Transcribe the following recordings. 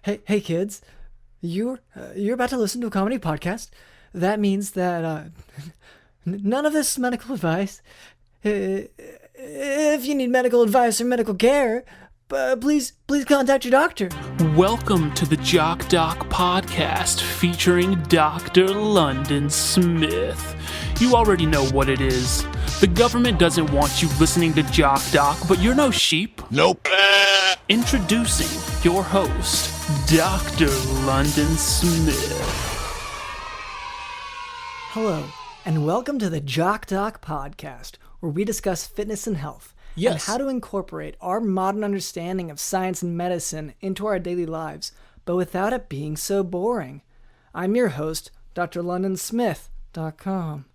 Hey kids, you're about to listen to a comedy podcast. That means that none of this is medical advice. If you need medical advice or medical care, please contact your doctor. Welcome to the Jock Doc podcast featuring Dr. London Smith. You already know what it is. The government doesn't want you listening to Jock Doc, but you're no sheep. Nope. Introducing your host, Dr. London Smith. Hello, and welcome to the Jock Doc podcast, where we discuss fitness and health. Yes. And how to incorporate our modern understanding of science and medicine into our daily lives, but without it being so boring. I'm your host, drlondonsmith.com.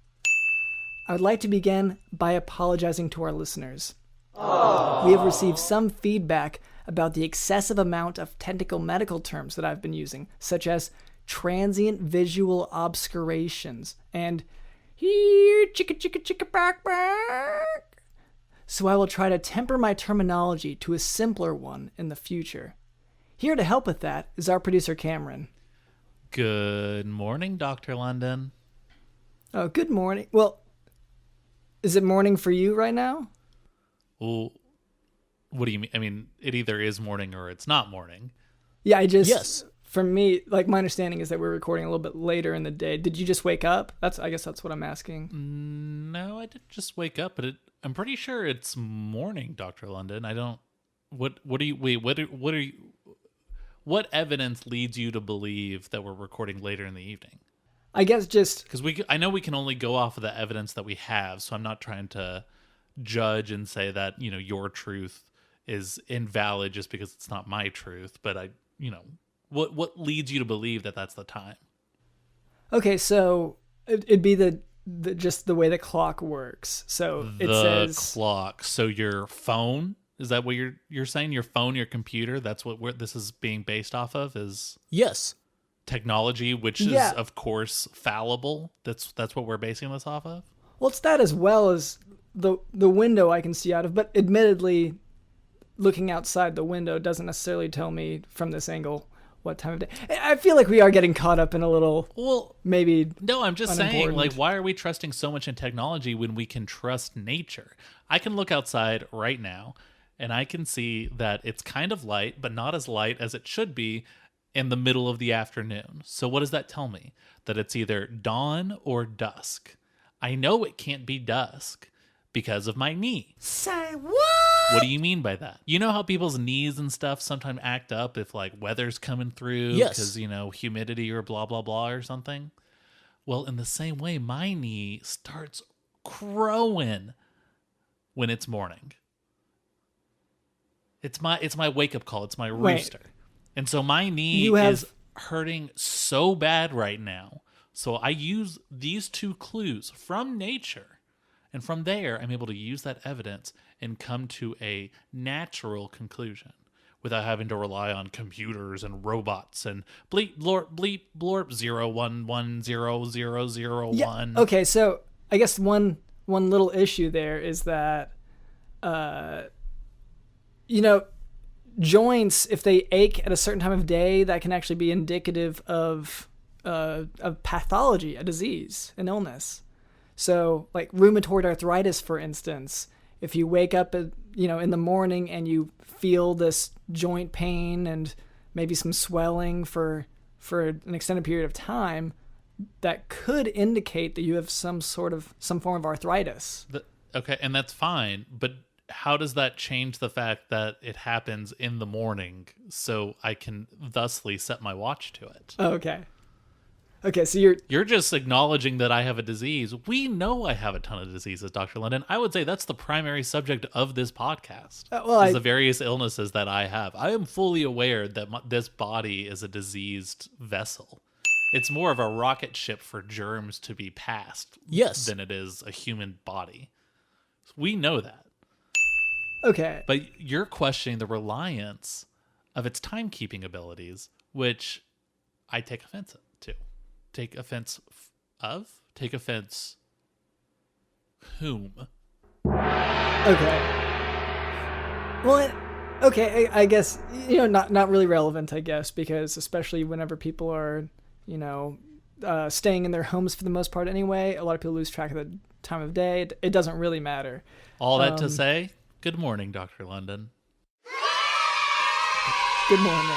I would like to begin by apologizing to our listeners. We have received some feedback about the excessive amount of technical medical terms that I've been using, such as transient visual obscurations and here, chicka, back. So I will try to temper my terminology to a simpler one in the future. Here to help with that is our producer, Cameron. Good morning, Dr. London. Oh, good morning. Well, is it morning for you right now? Well, what do you mean? I mean, it either is morning or it's not morning. Yeah, Yes. For me, like, my understanding is that we're recording a little bit later in the day. Did you just wake up? I guess that's what I'm asking. No, I didn't just wake up, but I'm pretty sure it's morning, Dr. London. I don't. What evidence leads you to believe that we're recording later in the evening? I guess just Because I know we can only go off of the evidence that we have, so I'm not trying to judge and say that, your truth is invalid just because it's not my truth. But what leads you to believe that that's the time? okay. So it'd be the just the way the clock works. So it says Clock. So your phone, is that what you're saying? Your phone, your computer, that's what this is being based off of, is Yes. technology, which is of course fallible. That's what we're basing this off of. well, it's that as well as the window I can see out of. But admittedly, looking outside the window doesn't necessarily tell me from this angle what time of day. I feel like we are getting caught up in a little, maybe. No, I'm just saying, unimportant. why are we trusting so much in technology when we can trust nature? I can look outside right now and I can see that it's kind of light, but not as light as it should be in the middle of the afternoon. So what does that tell me? That it's either dawn or dusk. I know it can't be dusk because of my knee. Say what? What do you mean by that? You know how people's knees and stuff sometimes act up if weather's coming through Yes. because, humidity or blah, blah, blah or something? Well, in the same way, my knee starts crowing when it's morning. It's my wake-up call. It's my rooster. And so my knee is hurting so bad right now. So I use these two clues from nature. And from there, I'm able to use that evidence and come to a natural conclusion without having to rely on computers and robots and bleep, blorp, bleep, blorp, 0110001. Yeah. Okay, so I guess one little issue there is that, joints, if they ache at a certain time of day, that can actually be indicative of pathology, a disease, an illness. So, like rheumatoid arthritis, for instance, if you wake up, in the morning and you feel this joint pain and maybe some swelling for an extended period of time, that could indicate that you have some form of arthritis. Okay, and that's fine, but how does that change the fact that it happens in the morning so I can thusly set my watch to it? Okay, so You're just acknowledging that I have a disease. We know I have a ton of diseases, Dr. London. I would say that's the primary subject of this podcast, is the various illnesses that I have. I am fully aware that this body is a diseased vessel. It's more of a rocket ship for germs to be passed than it is a human body. We know that. Okay. But you're questioning the reliance of its timekeeping abilities, which I take offense to. Take offense of? Take offense whom? Okay. Well, Okay, I guess, not really relevant, I guess, because especially whenever people are, staying in their homes for the most part anyway, a lot of people lose track of the time of day. It doesn't really matter. All that to say, good morning, Dr. London. Good morning.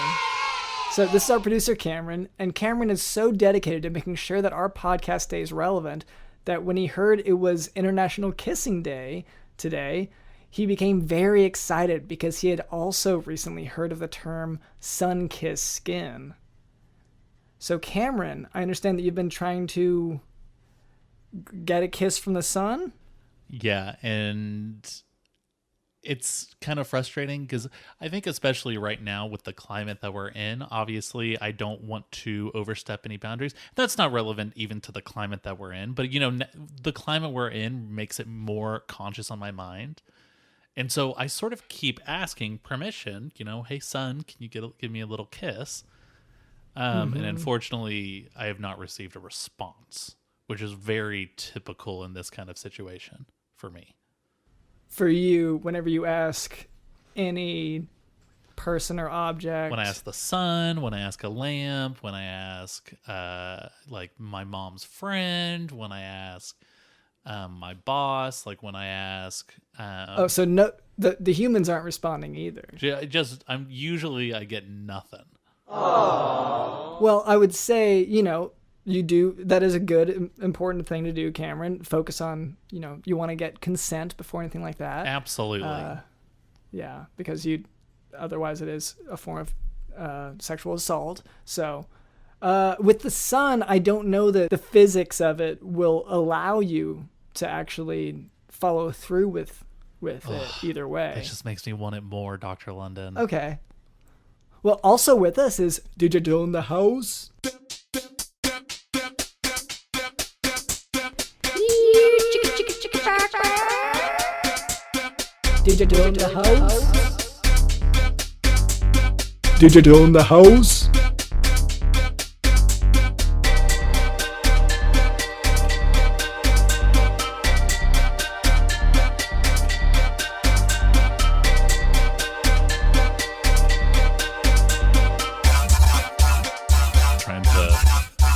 So this is our producer, Cameron, and Cameron is so dedicated to making sure that our podcast stays relevant that when he heard it was International Kissing Day today, he became very excited because he had also recently heard of the term sun-kissed skin. So Cameron, I understand that you've been trying to get a kiss from the sun? Yeah, and it's kind of frustrating because I think especially right now with the climate that we're in, obviously I don't want to overstep any boundaries. That's not relevant even to the climate that we're in, but the climate we're in makes it more conscious on my mind. And so I sort of keep asking permission, hey sun, can you give me a little kiss? And unfortunately I have not received a response, which is very typical in this kind of situation for me. For you, whenever you ask any person or object. When I ask the sun, when I ask a lamp, when I ask like my mom's friend, when I ask my boss, like when I ask so no, the humans aren't responding either. I get nothing. Aww. Well, I would say, you do, that is a good, important thing to do, Cameron. Focus on, you want to get consent before anything like that. Absolutely. Yeah, because otherwise it is a form of sexual assault. So with the sun, I don't know that the physics of it will allow you to actually follow through with it either way. It just makes me want it more, Dr. London. Okay. Well, also with us is Digital in the House. Digital in the House. Digital in the House.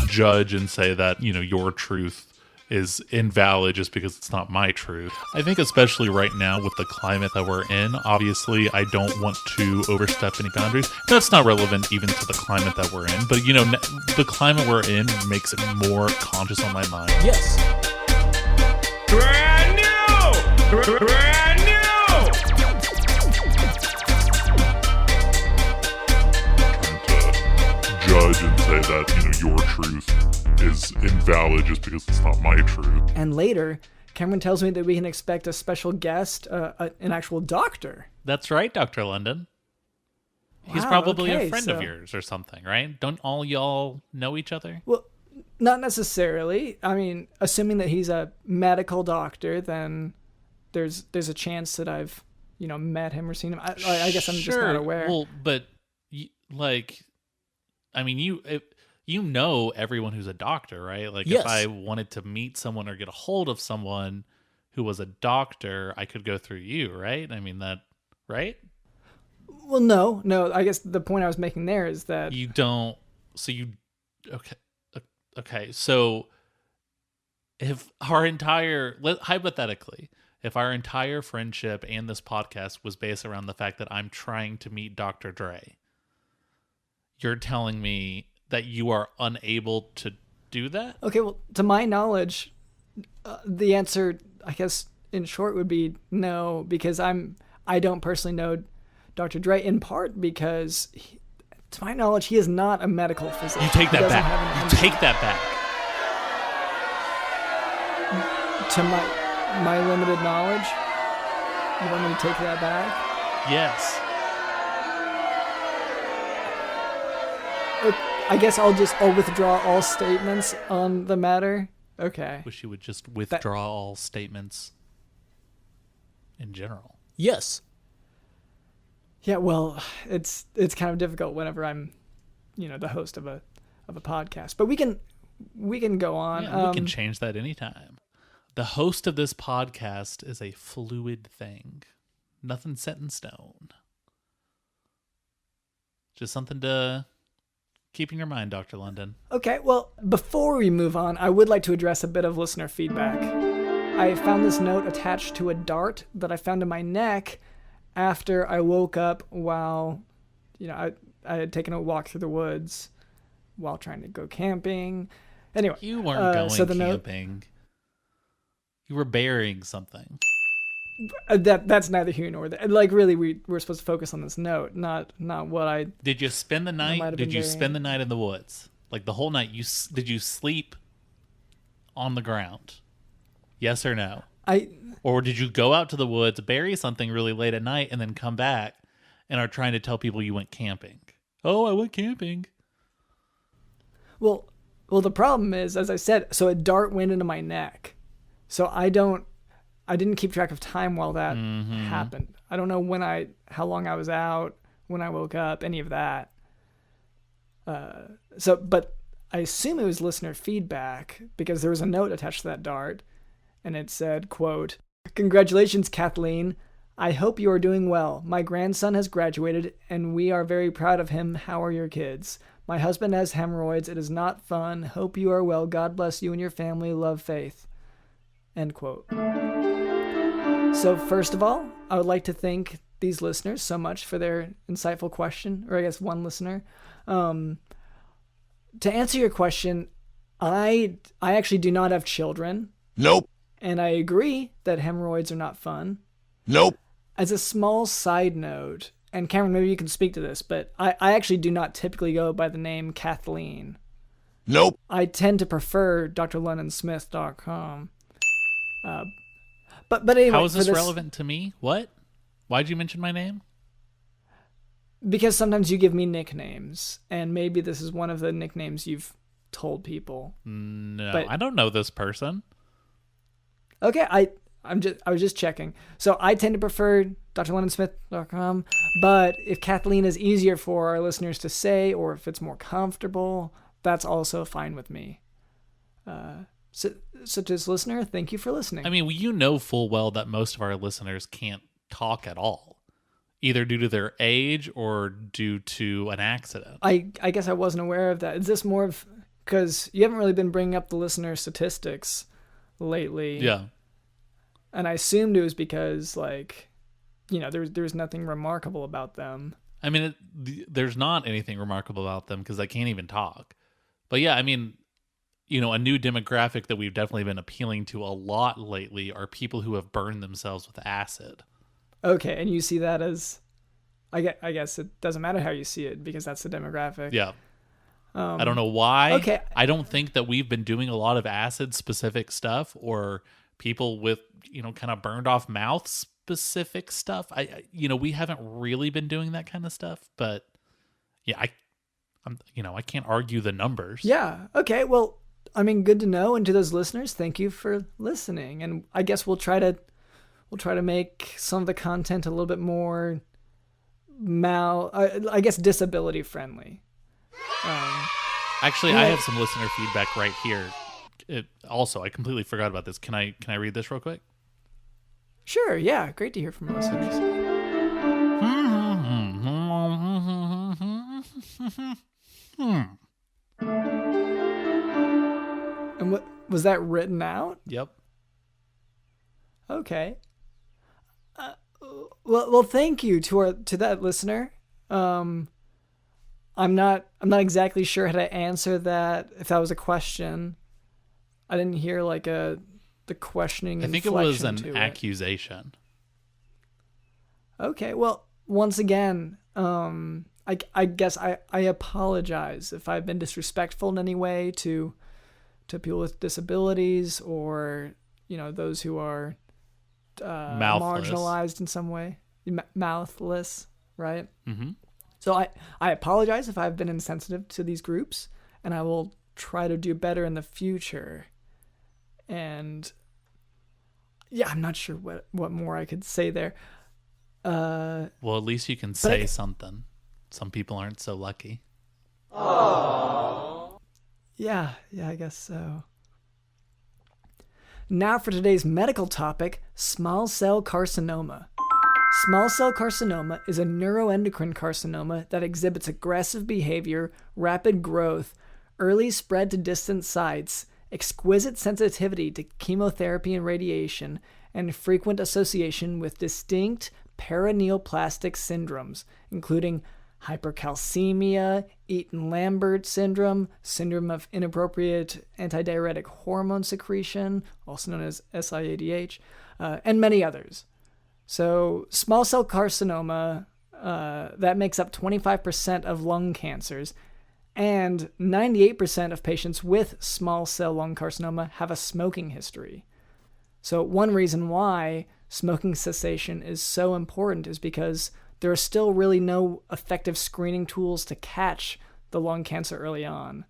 Judge and say that your truth is invalid just because it's not my truth. I think especially right now with the climate that we're in, obviously I don't want to overstep any boundaries. That's not relevant even to the climate that we're in, but the climate we're in makes it more conscious on my mind. Yes. Brand new! Brand new! Judge and say that your truth is invalid just because it's not my truth. And later, Cameron tells me that we can expect a special guest, an actual doctor. That's right, Dr. London. He's probably a friend of yours or something, right? Don't all y'all know each other? Well, not necessarily. I mean, assuming that he's a medical doctor, then there's a chance that I've met him or seen him. I guess I'm just not aware. Well, but you know everyone who's a doctor, right? Like, yes. If I wanted to meet someone or get a hold of someone who was a doctor, I could go through you, right? I mean, right? Well, no. I guess the point I was making there is that you don't. Okay. So if hypothetically, if our entire friendship and this podcast was based around the fact that I'm trying to meet Dr. Dre, you're telling me that you are unable to do that? Okay, well, to my knowledge, the answer, I guess, in short, would be no, because I don't personally know Dr. Dre, in part because, to my knowledge, he is not a medical physician. You take that back. You take that back. To my limited knowledge, you want me to take that back? Yes. I guess I'll withdraw all statements on the matter. Okay. Wish you would just withdraw all statements in general. Yes. Yeah, well, it's kind of difficult whenever I'm, the host of a podcast. But we can go on. Yeah, we can change that anytime. The host of this podcast is a fluid thing. Nothing set in stone. Just something to keep in your mind, Dr. London. Okay, well, before we move on, I would like to address a bit of listener feedback. I found this note attached to a dart that I found in my neck after I woke up while, I had taken a walk through the woods while trying to go camping. Anyway, you weren't going camping. You were burying something. That's neither here nor there. Like, really, we're supposed to focus on this note, not what I. Did you spend the night? Did you spend the night in the woods? Like the whole night? Did you sleep on the ground? Yes or no? Or did you go out to the woods, bury something really late at night, and then come back and are trying to tell people you went camping? Oh, I went camping. Well, the problem is, as I said, so a dart went into my neck. So I didn't keep track of time while that happened. I don't know how long I was out, when I woke up, any of that. But I assume it was listener feedback because there was a note attached to that dart and it said, quote, "Congratulations, Kathleen. I hope you are doing well. My grandson has graduated and we are very proud of him. How are your kids? My husband has hemorrhoids. It is not fun. Hope you are well. God bless you and your family. Love, Faith." End quote. So first of all, I would like to thank these listeners so much for their insightful question, or I guess one listener. To answer your question, I actually do not have children. Nope. And I agree that hemorrhoids are not fun. Nope. As a small side note, and Cameron, maybe you can speak to this, but I actually do not typically go by the name Kathleen. Nope. I tend to prefer drlondonsmith.com. But anyway, how is this relevant to me? What? Why'd you mention my name? Because sometimes you give me nicknames, and maybe this is one of the nicknames you've told people. No, but I don't know this person. Okay, I was just checking. So I tend to prefer drlondonsmith.com, but if Kathleen is easier for our listeners to say, or if it's more comfortable, that's also fine with me. So to this listener, thank you for listening. I mean, you know full well that most of our listeners can't talk at all, either due to their age or due to an accident. I guess I wasn't aware of that. Is this more of, because you haven't really been bringing up the listener statistics lately. Yeah. And I assumed it was because, there's nothing remarkable about them. I mean, there's not anything remarkable about them because they can't even talk. But yeah, I mean, a new demographic that we've definitely been appealing to a lot lately are people who have burned themselves with acid. Okay, and you see that as, I guess it doesn't matter how you see it because that's the demographic. Yeah. I don't know why. Okay. I don't think that we've been doing a lot of acid-specific stuff or people with, kind of burned off mouth specific stuff. We haven't really been doing that kind of stuff, but yeah, I can't argue the numbers. Yeah. Okay. Well, I mean, good to know. And to those listeners, thank you for listening. And I guess we'll try to make some of the content a little bit more disability friendly. Actually, I have some listener feedback right here. I completely forgot about this. Can I read this real quick? Sure. Yeah. Great to hear from our listeners. And what was that written out? Yep. Okay. Well, thank you to that listener. I'm not exactly sure how to answer that. If that was a question, I didn't hear the questioning. I think it was an accusation. Okay. Well, once again, I guess I apologize if I've been disrespectful in any way to people with disabilities or those who are marginalized in some way. Mouthless, right? Mm-hmm. So I apologize if I've been insensitive to these groups, and I will try to do better in the future. And yeah, I'm not sure what more I could say there. Well, at least you can say something. Some people aren't so lucky. Aww. Yeah, I guess so. Now for today's medical topic, small cell carcinoma. Small cell carcinoma is a neuroendocrine carcinoma that exhibits aggressive behavior, rapid growth, early spread to distant sites, exquisite sensitivity to chemotherapy and radiation, and frequent association with distinct paraneoplastic syndromes, including hypercalcemia, Eaton-Lambert syndrome, syndrome of inappropriate antidiuretic hormone secretion, also known as SIADH, and many others. So small cell carcinoma, that makes up 25% of lung cancers, and 98% of patients with small cell lung carcinoma have a smoking history. So one reason why smoking cessation is so important is because there are still really no effective screening tools to catch the lung cancer early on.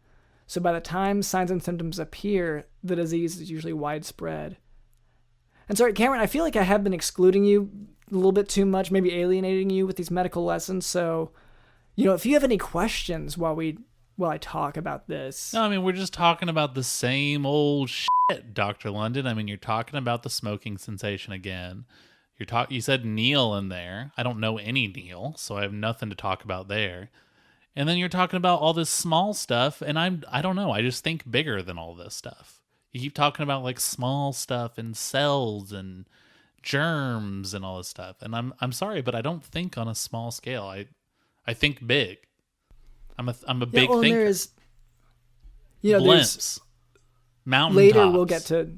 So by the time signs and symptoms appear, the disease is usually widespread. And sorry, Cameron, I feel like I have been excluding you a little bit too much, maybe alienating you with these medical lessons. So, if you have any questions while I talk about this. No, I mean, we're just talking about the same old shit, Dr. London. I mean, you're talking about the smoking sensation again. You said Neil in there. I don't know any Neil, so I have nothing to talk about there. And then you're talking about all this small stuff, and I don't know. I just think bigger than all this stuff. You keep talking about like small stuff and cells and germs and all this stuff. And I'm sorry, but I don't think on a small scale. I think big. I'm a big thinker. There's, blimps, mountain later tops, we'll get to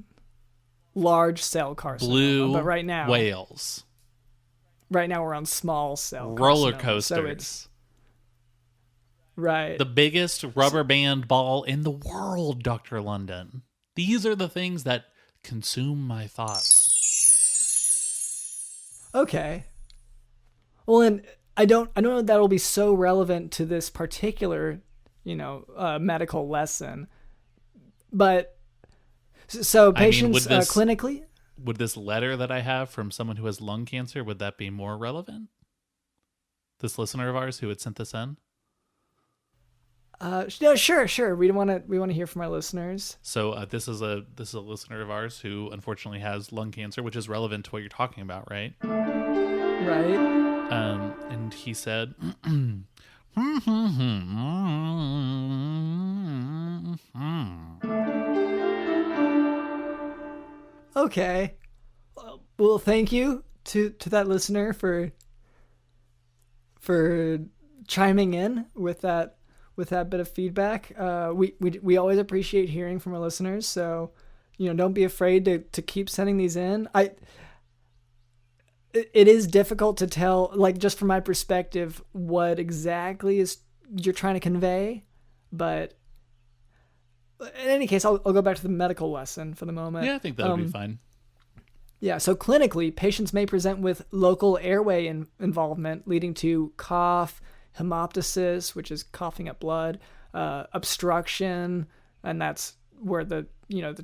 large cell carcinoma, blue but right now whales. Right now we're on small cell roller carcinoma, coasters. so it's right. The biggest rubber band ball in the world, Dr. London. These are the things that consume my thoughts. Okay. Well, and I don't know if that'll be so relevant to this particular, medical lesson. But so patients clinically, would this letter that I have from someone who has lung cancer, would that be more relevant? This listener of ours who had sent this in? No, sure. We want to hear from our listeners. So this is a listener of ours who unfortunately has lung cancer, which is relevant to what you're talking about, right? Right. And he said, okay. Well, thank you to that listener for chiming in with that bit of feedback. We always appreciate hearing from our listeners, so don't be afraid to keep sending these in. It is difficult to tell, like, just from my perspective, what exactly is you're trying to convey, but in any case, I'll go back to the medical lesson for the moment. Yeah, I think that'll be fine. Yeah, so clinically, patients may present with local airway involvement, leading to cough, hemoptysis, which is coughing up blood, obstruction, and that's where the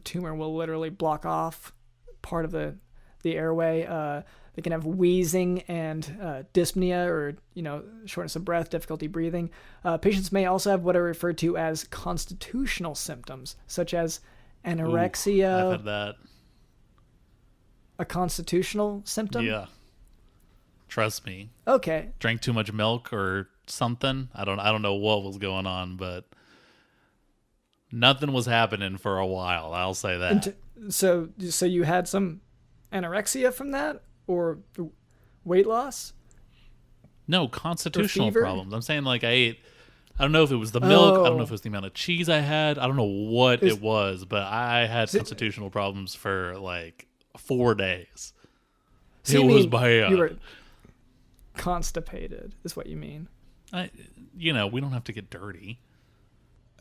tumor will literally block off part of the airway. They can have wheezing and dyspnea, or shortness of breath, difficulty breathing. Patients may also have what are referred to as constitutional symptoms, such as anorexia. I've had that. A constitutional symptom? Yeah. Trust me. Okay. Drank too much milk or something. I don't know what was going on, but nothing was happening for a while. I'll say that. So you had some anorexia from that, or weight loss? No, constitutional problems. I'm saying, like, I don't know if it was the milk. I don't know if it was the amount of cheese I had. I don't know what it was, but I had constitutional problems for like 4 days. So it was bad. You were constipated, is what you mean. We don't have to get dirty.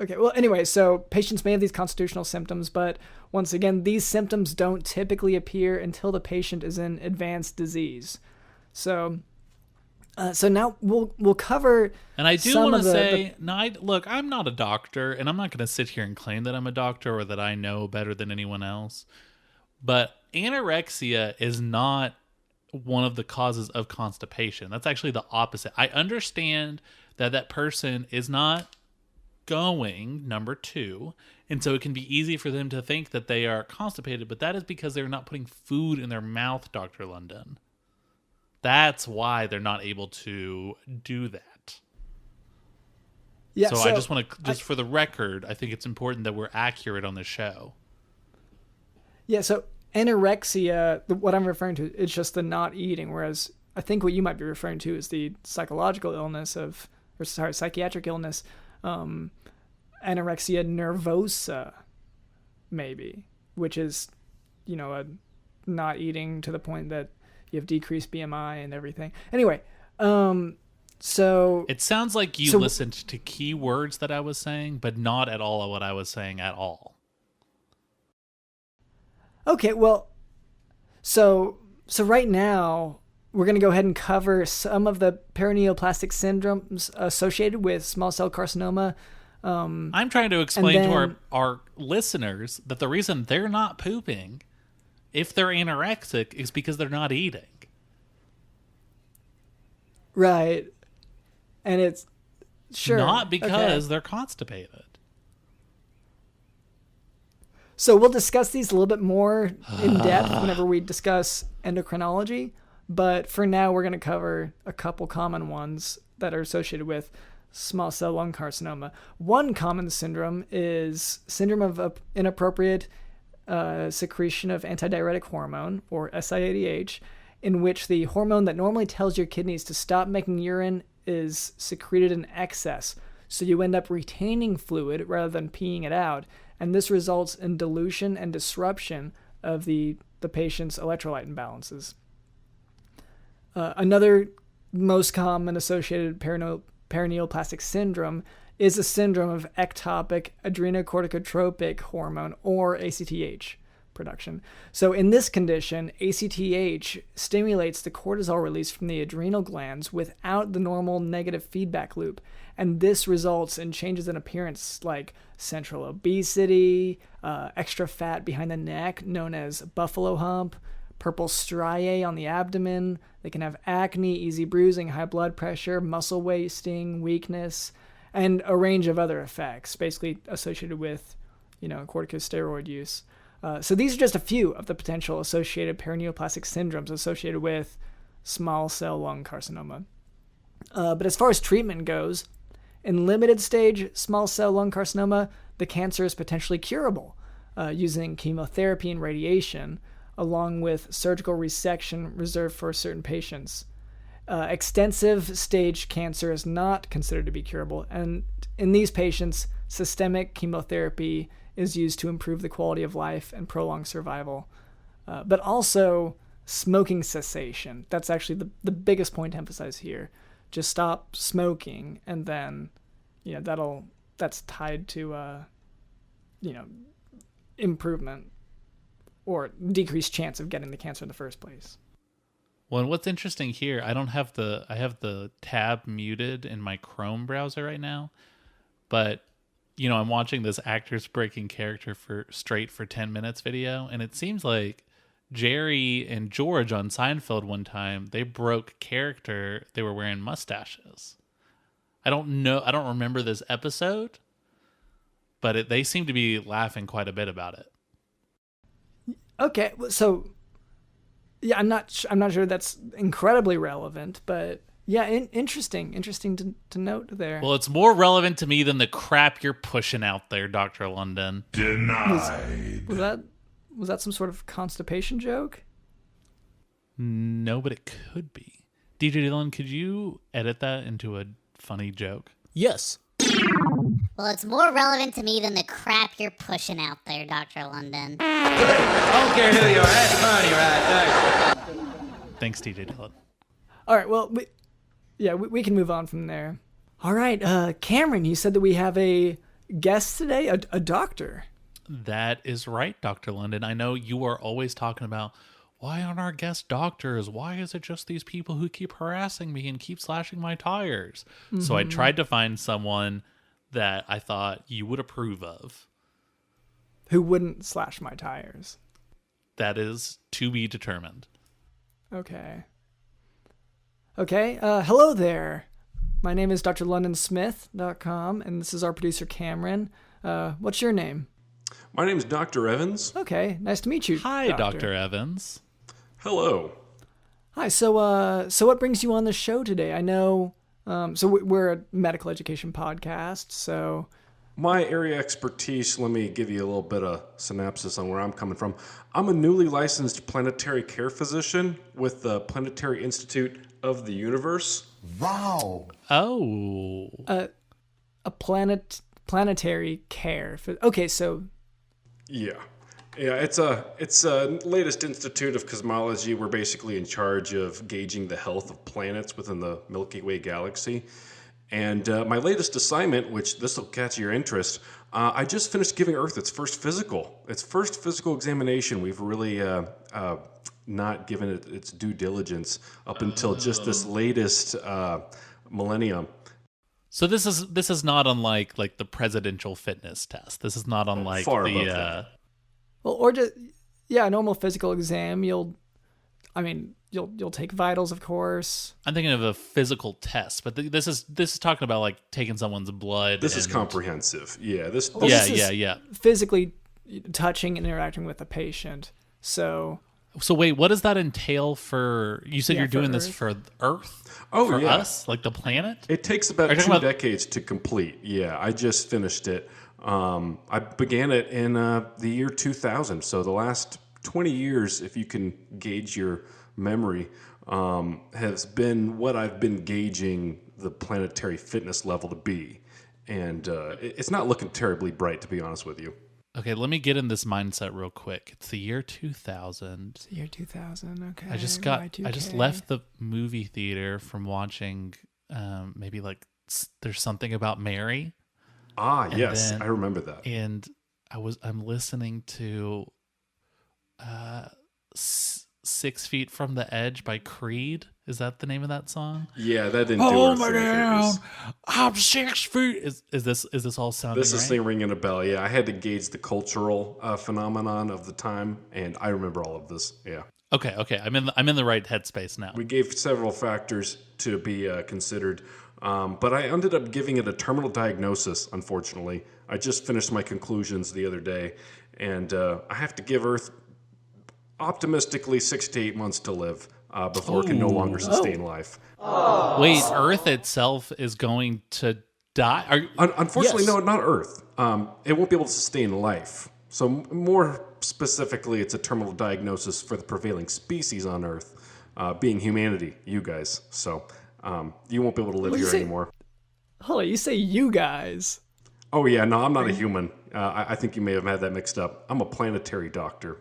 Okay, well, anyway, so patients may have these constitutional symptoms, but once again, these symptoms don't typically appear until the patient is in advanced disease. So now we'll cover. And I do want to say, look, I'm not a doctor, and I'm not going to sit here and claim that I'm a doctor or that I know better than anyone else. But anorexia is not one of the causes of constipation. That's actually the opposite. I understand that person is not going, number 2, and so it can be easy for them to think that they are constipated, but that is because they're not putting food in their mouth, Dr. London. That's why they're not able to do that. Yeah, so I just want to, for the record, I think it's important that we're accurate on the show. Yeah, so anorexia, what I'm referring to, is just the not eating, whereas I think what you might be referring to is the psychiatric illness, anorexia nervosa, maybe, which is, a not eating to the point that you have decreased BMI and everything. Anyway, so it sounds like you listened to key words that I was saying, but not at all what I was saying at all. Okay, well, so right now we're going to go ahead and cover some of the perineoplastic syndromes associated with small cell carcinoma. I'm trying to explain to our listeners that the reason they're not pooping, if they're anorexic, is because they're not eating. Right. And it's not because they're constipated. So we'll discuss these a little bit more in depth whenever we discuss endocrinology. But for now, we're going to cover a couple common ones that are associated with small cell lung carcinoma. One common syndrome is syndrome of inappropriate secretion of antidiuretic hormone, or SIADH, in which the hormone that normally tells your kidneys to stop making urine is secreted in excess. So you end up retaining fluid rather than peeing it out. And this results in dilution and disruption of the patient's electrolyte imbalances. Another most common associated perineoplastic syndrome is a syndrome of ectopic adrenocorticotropic hormone, or ACTH, production. So in this condition, ACTH stimulates the cortisol release from the adrenal glands without the normal negative feedback loop. And this results in changes in appearance like central obesity, extra fat behind the neck known as buffalo hump, purple striae on the abdomen. They can have acne, easy bruising, high blood pressure, muscle wasting, weakness, and a range of other effects basically associated with, corticosteroid use. So these are just a few of the potential associated perineoplastic syndromes associated with small cell lung carcinoma. But as far as treatment goes, in limited stage small cell lung carcinoma, the cancer is potentially curable using chemotherapy and radiation, along with surgical resection reserved for certain patients. Extensive stage cancer is not considered to be curable, and in these patients, systemic chemotherapy is used to improve the quality of life and prolong survival. But also smoking cessation. That's actually the biggest point to emphasize here. Just stop smoking, and then, that's tied to, improvement or decreased chance of getting the cancer in the first place. Well, and what's interesting here, I have the tab muted in my Chrome browser right now, but I'm watching this actors breaking character for 10 minutes video, and it seems like Jerry and George on Seinfeld one time, they broke character. They were wearing mustaches. I don't remember this episode, but they seem to be laughing quite a bit about it. Okay, so yeah, I'm not sure that's incredibly relevant, but yeah, interesting to note there. Well, it's more relevant to me than the crap you're pushing out there, Dr. London. Denied. Was that some sort of constipation joke? No, but it could be. DJ Dylan, could you edit that into a funny joke? Yes. Well, it's more relevant to me than the crap you're pushing out there, Dr. London. I don't care who you are. That's funny right there. Thanks, DJ Dylan. All right, well, we can move on from there. All right, Cameron, you said that we have a guest today, a doctor. That is right, Dr. London. I know you are always talking about, why aren't our guest doctors? Why is it just these people who keep harassing me and keep slashing my tires? Mm-hmm. So I tried to find someone that I thought you would approve of. Who wouldn't slash my tires? That is to be determined. Okay. Hello there. My name is drlondonsmith.com, and this is our producer, Cameron. What's your name? My name is Dr. Evans. Okay, nice to meet you. Hi, Dr. Evans. Hello. Hi. So what brings you on the show today? I know. We're a medical education podcast. So my area expertise, let me give you a little bit of synopsis on where I'm coming from. I'm a newly licensed planetary care physician with the Planetary Institute of the Universe. Wow. Oh. A planetary care. Okay, so Yeah. Yeah, it's a latest institute of cosmology. We're basically in charge of gauging the health of planets within the Milky Way galaxy. And my latest assignment, which this will catch your interest, I just finished giving Earth its first physical examination. We've really not given it its due diligence up until just this latest millennium. So this is not unlike like the presidential fitness test. This is not unlike Far the above that. Well, or just a normal physical exam. You'll take vitals, of course. I'm thinking of a physical test, but this is talking about like taking someone's blood. This is comprehensive. Yeah. This Yeah. Physically touching and interacting with a patient. So wait, what does that entail for? You said you're doing Earth. this for Earth. Oh, for yeah. us, like the planet. It takes about 2 decades to complete. Yeah, I just finished it. I began it in the year 2000. So the last 20 years, if you can gauge your memory, has been what I've been gauging the planetary fitness level to be. And it's not looking terribly bright, to be honest with you. Okay, let me get in this mindset real quick. It's the year 2000. It's the year 2000. Okay. I just left the movie theater from watching maybe like There's Something About Mary. Yes, I remember that. And I'm listening to 6 Feet from the Edge by Creed. Is that the name of that song? Yeah, that didn't do it for me. I'm 6 feet. Is this all sounding This is right? ringing a bell. Yeah, I had to gauge the cultural phenomenon of the time, and I remember all of this. Yeah. Okay. I'm in the right headspace now. We gave several factors to be considered, but I ended up giving it a terminal diagnosis, unfortunately. I just finished my conclusions the other day, and I have to give Earth optimistically 6 to 8 months to live before it can no longer sustain life. Wait, Earth itself is going to die? Unfortunately, Yes. no, not Earth. It won't be able to sustain life. So more specifically, it's a terminal diagnosis for the prevailing species on Earth, being humanity, you guys. So you won't be able to live What'd you here say? anymore. Hold on, you say you guys. Oh, yeah, no, I'm not a human. I think you may have had that mixed up. I'm a planetary doctor.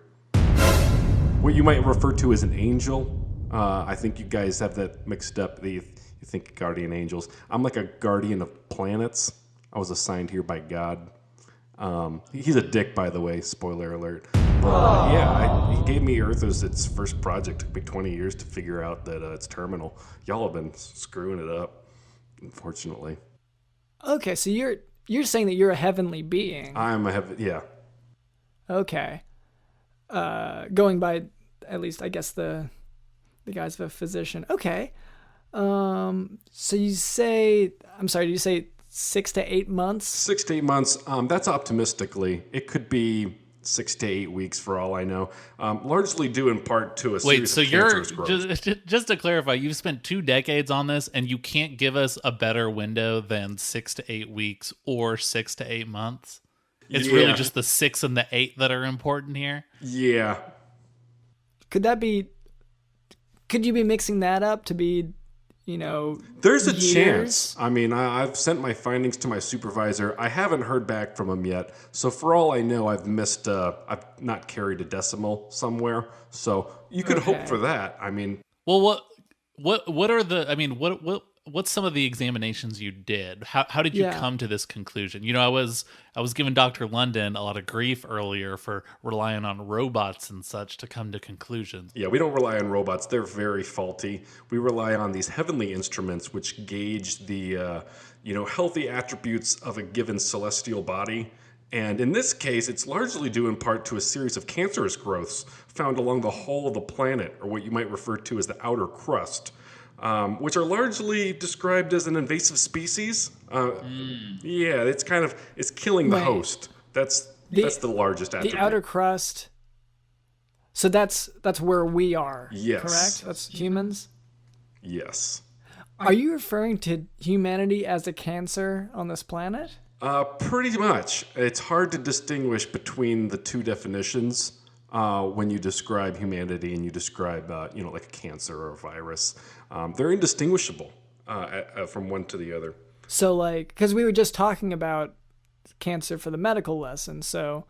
What you might refer to as an angel. I think you guys have that mixed up. You think guardian angels. I'm like a guardian of planets. I was assigned here by God. He's a dick, by the way. Spoiler alert. But he gave me Earth as its first project. It took me 20 years to figure out that it's terminal. Y'all have been screwing it up, unfortunately. Okay, so you're saying that you're a heavenly being. Yeah. Okay. Going by at least I guess the guise of a physician. Okay. So you say, I'm sorry, did you say 6 to 8 months? 6 to 8 months. That's optimistically. It could be 6 to 8 weeks for all I know. Largely due in part to a series of cancerous growth. just to clarify, you've spent 2 decades on this, and you can't give us a better window than 6 to 8 weeks or 6 to 8 months. It's really just the 6 and the 8 that are important here. Yeah. Could you be mixing that up to be, There's a years? chance. I mean, I've sent my findings to my supervisor. I haven't heard back from him yet. So for all I know, I've not carried a decimal somewhere. So you could hope for that. I mean, Well, what are the? I mean, what's some of the examinations you did? How did you come to this conclusion? I was giving Dr. London a lot of grief earlier for relying on robots and such to come to conclusions. yeah, we don't rely on robots. They're very faulty. We rely on these heavenly instruments which gauge the healthy attributes of a given celestial body. And in this case, it's largely due in part to a series of cancerous growths found along the hull of the planet, or what you might refer to as the outer crust. Which are largely described as an invasive species. Yeah, it's killing the Right. host. That's the largest attribute. the outer crust. So that's where we are. Yes. Correct? That's humans. Yes. Are you referring to humanity as a cancer on this planet? Pretty much. It's hard to distinguish between the two definitions when you describe humanity and you describe, like a cancer or a virus. They're indistinguishable from one to the other. So, like, because we were just talking about cancer for the medical lesson, so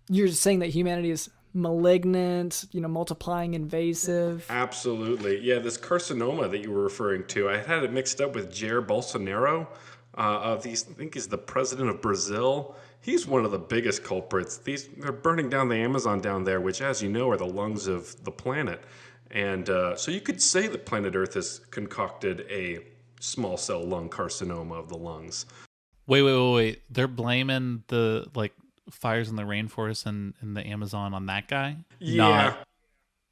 you're saying that humanity is malignant, multiplying, invasive. Absolutely. Yeah, this carcinoma that you were referring to, I had it mixed up with Jair Bolsonaro. I think he's the president of Brazil. He's one of the biggest culprits. They're burning down the Amazon down there, which, as you know, are the lungs of the planet. And so you could say that planet Earth has concocted a small cell lung carcinoma of the lungs. Wait. They're blaming the fires in the rainforest and in the Amazon on that guy? Yeah.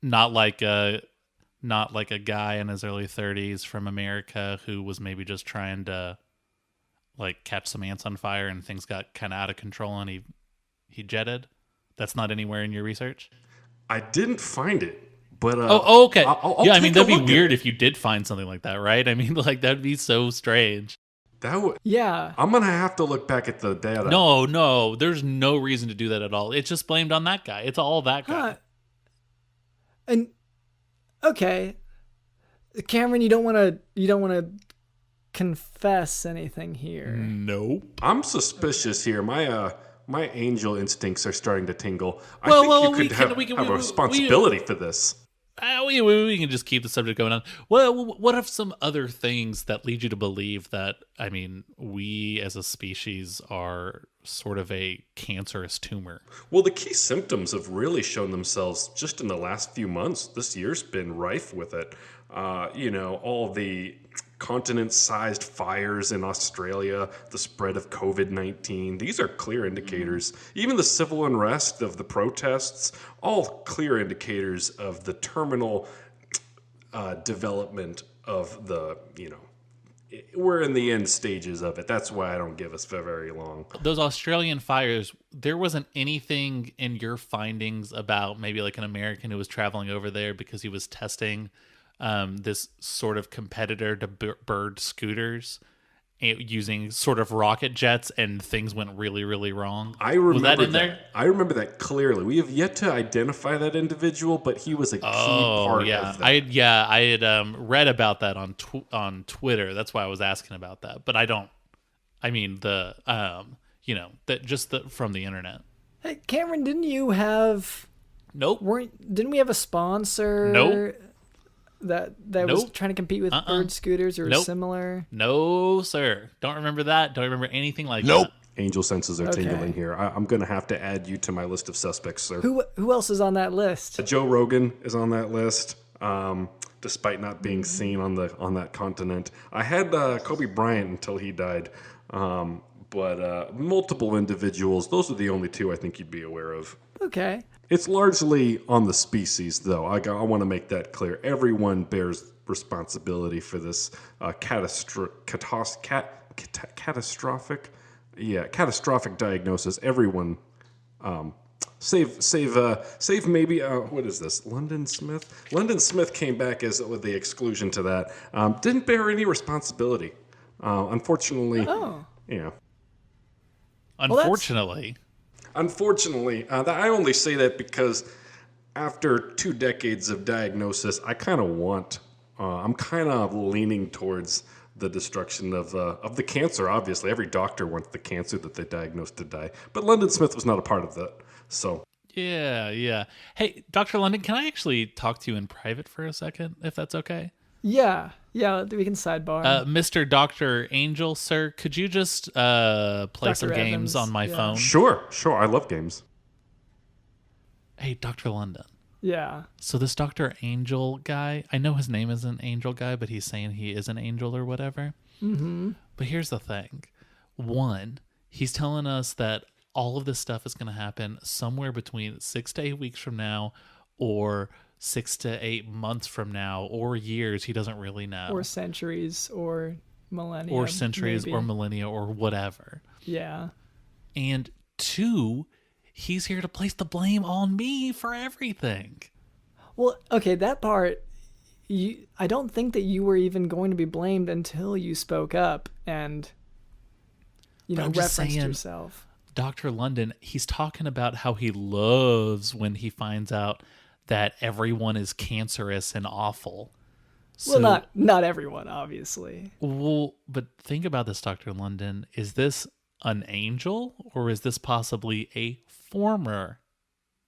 Not like a guy in his early 30s from America who was maybe just trying to catch some ants on fire and things got kind of out of control and he jetted. That's not anywhere in your research? I didn't find it. But okay. I'll yeah, I mean, that'd be weird it. if you did find something like that, right? I mean, that'd be so strange. Yeah. I'm going to have to look back at the data. No, there's no reason to do that at all. It's just blamed on that guy. It's all that guy. Huh. And okay, Cameron, you don't want to confess anything here. Nope. I'm suspicious here. My angel instincts are starting to tingle. I think you could have a responsibility for this. We can just keep the subject going on. Well, what are some other things that lead you to believe that, I mean, we as a species are sort of a cancerous tumor? Well, the key symptoms have really shown themselves just in the last few months. This year's been rife with it. All the continent-sized fires in Australia, the spread of COVID-19. These are clear indicators. Even the civil unrest of the protests, all clear indicators of the terminal development of the, we're in the end stages of it. That's why I don't give us very long. Those Australian fires, there wasn't anything in your findings about maybe an American who was traveling over there because he was testing this sort of competitor to bird scooters using sort of rocket jets, and things went really, really wrong. I remember was that in there? I remember that clearly. We have yet to identify that individual, but he was a key part of that. I had read about that on Twitter. That's why I was asking about that. But I don't. I mean from the internet. Hey, Cameron, didn't you have? Nope. Didn't we have a sponsor? Nope. That was trying to compete with bird scooters or similar? No, sir. Don't remember that. Don't remember anything like that. Angel senses are tingling here. I'm going to have to add you to my list of suspects, sir. Who else is on that list? Joe Rogan is on that list, despite not being seen on that continent. I had Kobe Bryant until he died, but multiple individuals. Those are the only two I think you'd be aware of. Okay. It's largely on the species, though. I want to make that clear. Everyone bears responsibility for this catastrophic diagnosis. Everyone, save maybe what is this? London Smith. London Smith came back with the exclusion to that. Didn't bear any responsibility. Unfortunately. Oh. Yeah. Unfortunately. Unfortunately, I only say that because after 2 decades of diagnosis, I'm kind of leaning towards the destruction of the cancer. Obviously, every doctor wants the cancer that they diagnosed to die, but London Smith was not a part of that. So yeah. Hey, Dr. London, can I actually talk to you in private for a second, if that's okay? Yeah, we can sidebar. Mr. Dr. Angel, sir, could you just play Dr. some games on my phone? Sure. I love games. Hey, Dr. London. Yeah. So this Dr. Angel guy, I know his name isn't Angel guy, but he's saying he is an angel or whatever. Mm-hmm. But here's the thing. One, he's telling us that all of this stuff is going to happen somewhere between 6 to 8 weeks from now, or 6 to 8 months from now, or years. He doesn't really know. Or centuries, or millennia. Or centuries, maybe. or millennia, or whatever. Yeah. And 2, he's here to place the blame on me for everything. Well, okay, that part, I don't think that you were even going to be blamed until you spoke up and, referenced yourself. Dr. London, he's talking about how he loves when he finds out that everyone is cancerous and awful. Well, not everyone, obviously. Well, but think about this, Dr. London. Is this an angel, or is this possibly a former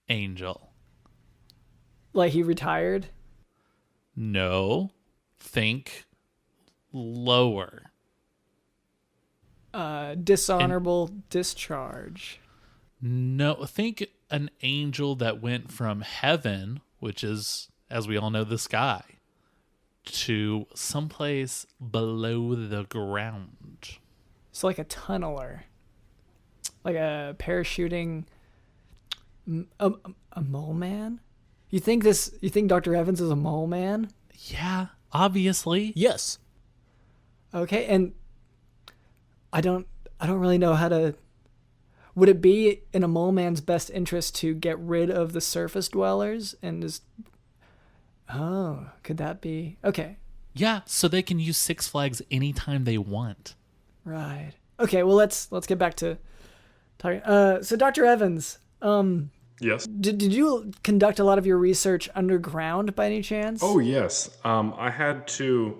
angel? Like he retired? No. Think lower. Dishonorable discharge. No, think an angel that went from heaven, which is, as we all know, the sky, to someplace below the ground. So like a tunneler. Like a parachuting... A mole man? You think Dr. Evans is a mole man? Yeah, obviously. Yes. Okay, and I don't really know how to... Would it be in a mole man's best interest to get rid of the surface dwellers and just... Oh, could that be... Okay. Yeah, so they can use Six Flags anytime they want. Right. Okay, well, let's get back to talking. So, Dr. Evans, Yes. did you conduct a lot of your research underground by any chance? Oh, yes. I had to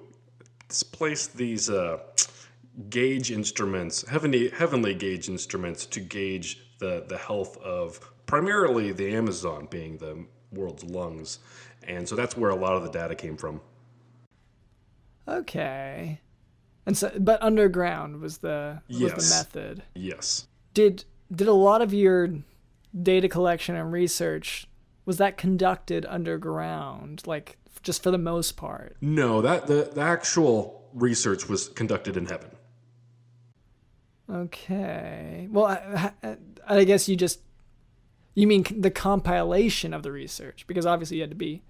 place these gauge instruments, heavenly gauge instruments, to gauge the health of primarily the Amazon, being the world's lungs. And so that's where a lot of the data came from. Okay. And so, but underground was the method. Yes. Did a lot of your data collection and research, was that conducted underground, like just for the most part? No, the actual research was conducted in heaven. Okay. Well, I guess you mean the compilation of the research, because obviously you had to be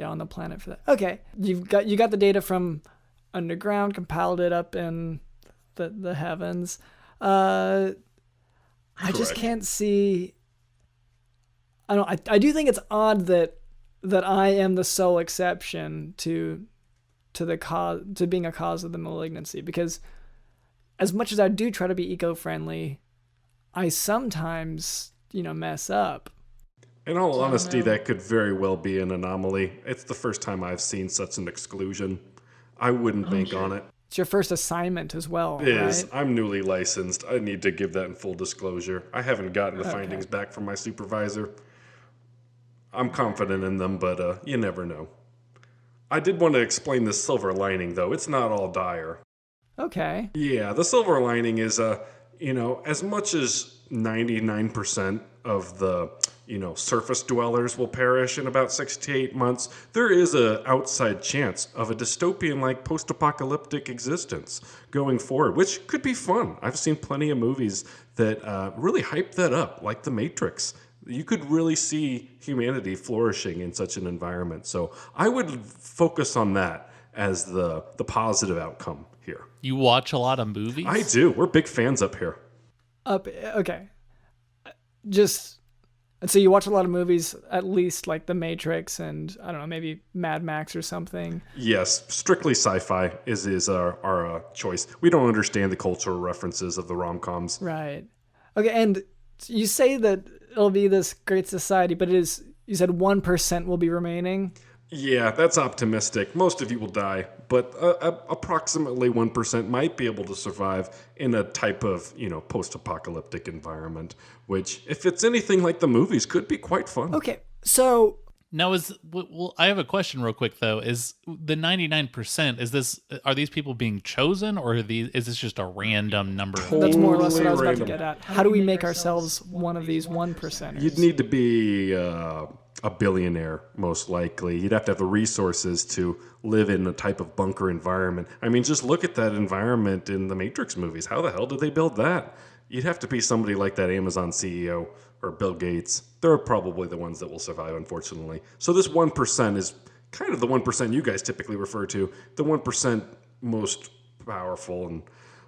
on the planet for that. Okay. You got the data from underground, compiled it up in the heavens. I just can't see. I do think it's odd that I am the sole exception to being a cause of the malignancy, because as much as I do try to be eco-friendly, I sometimes mess up. In all honesty, that could very well be an anomaly. It's the first time I've seen such an exclusion. I wouldn't bank on it. It's your first assignment as well, It is. right? I'm newly licensed. I need to give that in full disclosure. I haven't gotten the findings back from my supervisor. I'm confident in them, but you never know. I did want to explain the silver lining, though. It's not all dire. Okay. Yeah, the silver lining is, as much as 99% of the, surface dwellers will perish in about 6 to 8 months, there is an outside chance of a dystopian-like post-apocalyptic existence going forward, which could be fun. I've seen plenty of movies that really hype that up, like The Matrix. You could really see humanity flourishing in such an environment. So I would focus on that as the positive outcome here. You watch a lot of movies? I do. We're big fans up here. Okay. So you watch a lot of movies, at least like The Matrix and, I don't know, maybe Mad Max or something? Yes, strictly sci-fi is our choice. We don't understand the cultural references of the rom-coms. Right. Okay, and you say that it'll be this great society, but you said 1% will be remaining? Yeah, that's optimistic. Most of you will die, but approximately 1% might be able to survive in a type of, post-apocalyptic environment, which, if it's anything like the movies, could be quite fun. Okay, so... Now, I have a question real quick, though. Is the 99%, are these people being chosen, or is this just a random number? That's more or less what I was about to get at. How do we make ourselves one of these 1%ers? You'd need to be a billionaire, most likely. You'd have to have the resources to live in a type of bunker environment. I mean, just look at that environment in the Matrix movies. How the hell did they build that? You'd have to be somebody like that Amazon CEO or Bill Gates. They're probably the ones that will survive, unfortunately. So this 1% is kind of the 1% you guys typically refer to, the 1% most powerful and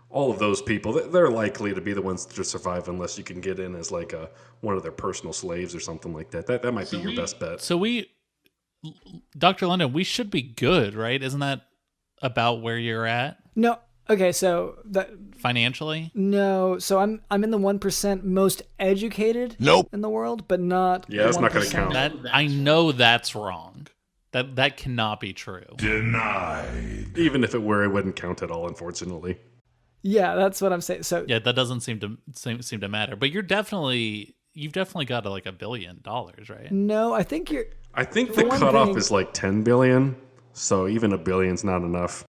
all of those people, they're likely to be the ones to survive unless you can get in as like one of their personal slaves or something like that. That might be your best bet. So Dr. London, we should be good, right? Isn't that about where you're at? No. Okay, so financially? No. So I'm in the 1% most educated in the world, but not. Yeah, that's not going to count. I know that's wrong. That cannot be true. Denied. Even if it were, it wouldn't count at all, unfortunately. Yeah, that's what I'm saying. So yeah, that doesn't seem to matter. But you've definitely got like $1 billion, right? No, I think the cutoff is like 10 billion. So even $1 billion's not enough.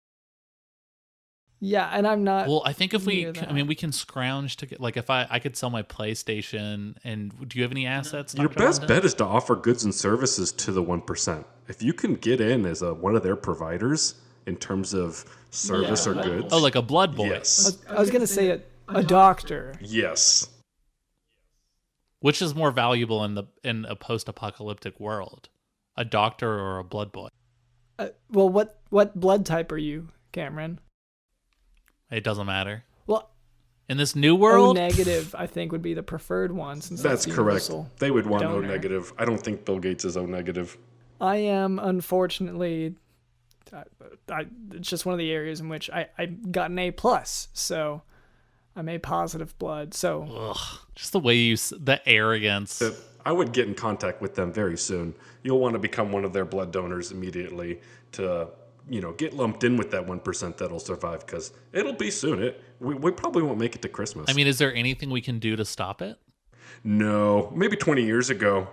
Yeah, and I'm not. Well, I think if we can scrounge to get, like, if I could sell my PlayStation. And do you have any assets? Your Dr. best London? bet is to offer goods and services to the 1%. If you can get in as one of their providers in terms of service or goods. Oh, like a blood boy. Yes. I was gonna say a doctor. Yes. Which is more valuable in a post-apocalyptic world, a doctor or a blood boy? Well, what blood type are you, Cameron? It doesn't matter. Well, in this new world, O negative, I think, would be the preferred one. Since that's correct. They would want donor. O negative. I don't think Bill Gates is O negative. I am, unfortunately. It's just one of the areas in which I got an A+, so I'm A positive blood. So just the way the arrogance. I would get in contact with them very soon. You'll want to become one of their blood donors immediately to, get lumped in with that 1% that'll survive, because it'll be soon. We probably won't make it to Christmas. I mean, is there anything we can do to stop it? No, maybe 20 years ago.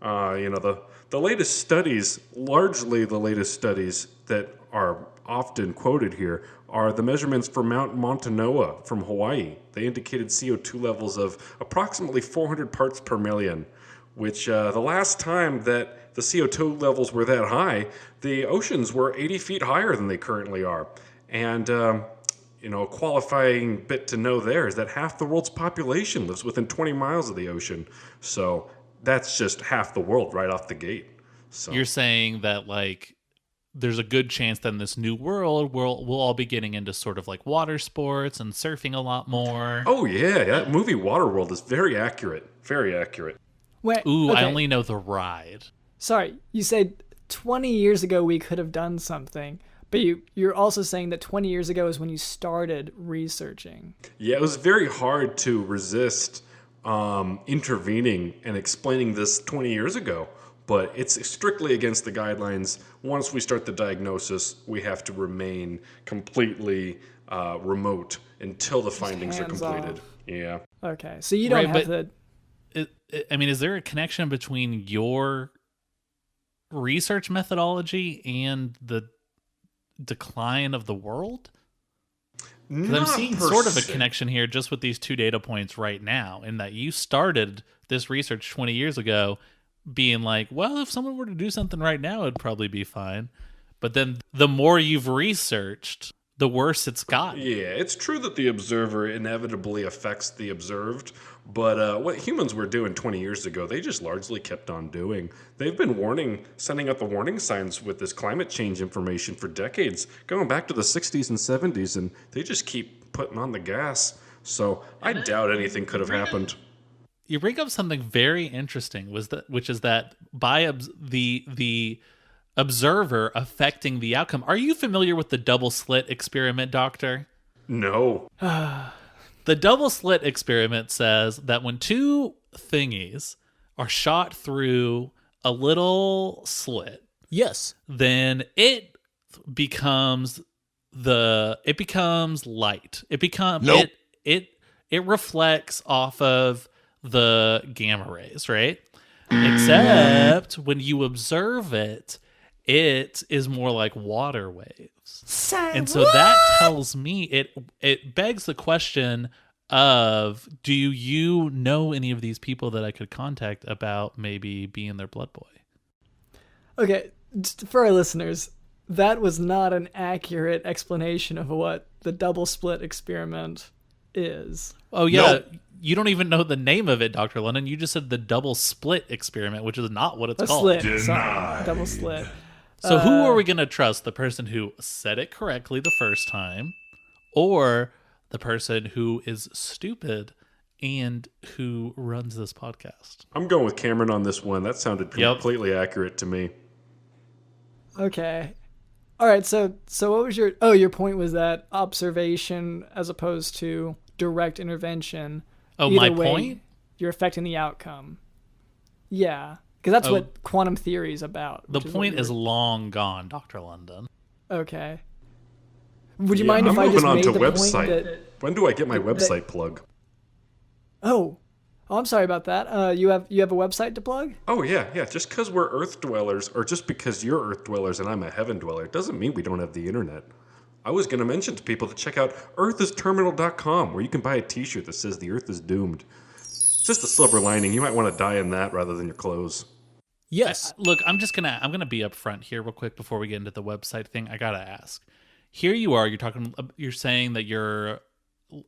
The latest studies, largely the latest studies that are often quoted here, are the measurements for Mount Montanoa from Hawaii. They indicated CO2 levels of approximately 400 parts per million, which the last time that the CO2 levels were that high, the oceans were 80 feet higher than they currently are. And, a qualifying bit to know there is that half the world's population lives within 20 miles of the ocean. So that's just half the world right off the gate. So you're saying that, like, there's a good chance that in this new world we'll all be getting into sort of like water sports and surfing a lot more. Oh yeah, that movie Waterworld is very accurate. Very accurate. Wait, Ooh, okay. I only know the ride. Sorry, you said 20 years ago we could have done something, but you're also saying that 20 years ago is when you started researching. Yeah, it was very hard to resist intervening and explaining this 20 years ago. But it's strictly against the guidelines. Once we start the diagnosis, we have to remain completely remote until the findings are completed. Yeah. Okay, so you don't have the... Is there a connection between your research methodology and the decline of the world? Because I'm seeing sort of a connection here just with these two data points right now, in that you started this research 20 years ago being like, well, if someone were to do something right now, it'd probably be fine. But then the more you've researched, the worse it's gotten. Yeah, it's true that the observer inevitably affects the observed, but what humans were doing 20 years ago, they just largely kept on doing. They've been sending out the warning signs with this climate change information for decades, going back to the 60s and 70s, and they just keep putting on the gas. So I doubt anything could have happened. You bring up something very interesting, which is that by the observer affecting the outcome. Are you familiar with the double slit experiment, Doctor? No. The double slit experiment says that when two thingies are shot through a little slit, yes, then it becomes light. It reflects off of the gamma rays, right? Except when you observe it, it is more like water waves. And so that tells me it begs the question of, do you know any of these people that I could contact about maybe being their blood boy? Okay, for our listeners, that was not an accurate explanation of what the double split experiment is. Oh yeah. Nope. You don't even know the name of it, Dr. London. You just said the double split experiment, which is not what it's called. Slit. Sorry, double slit. So who are we going to trust? The person who said it correctly the first time, or the person who is stupid and who runs this podcast. I'm going with Cameron on this one. That sounded completely accurate to me. Okay. All right. So what was your point was that observation as opposed to direct intervention. Oh, Either my way, point? You're affecting the outcome. Yeah. Because that's what quantum theory is about. The point is long gone, Dr. London. Okay. Would you mind if I just made the point that... When do I get my website plug? Oh, I'm sorry about that. You have a website to plug? Oh, yeah. Just because we're Earth dwellers, or just because you're Earth dwellers and I'm a heaven dweller, doesn't mean we don't have the internet. I was going to mention to people to check out earthisterminal.com, where you can buy a t-shirt that says the Earth is doomed. Just a silver lining. You might want to die in that rather than your clothes. Yes. Look, I'm gonna be upfront here real quick before we get into the website thing. I gotta ask. Here you are. You're saying that you're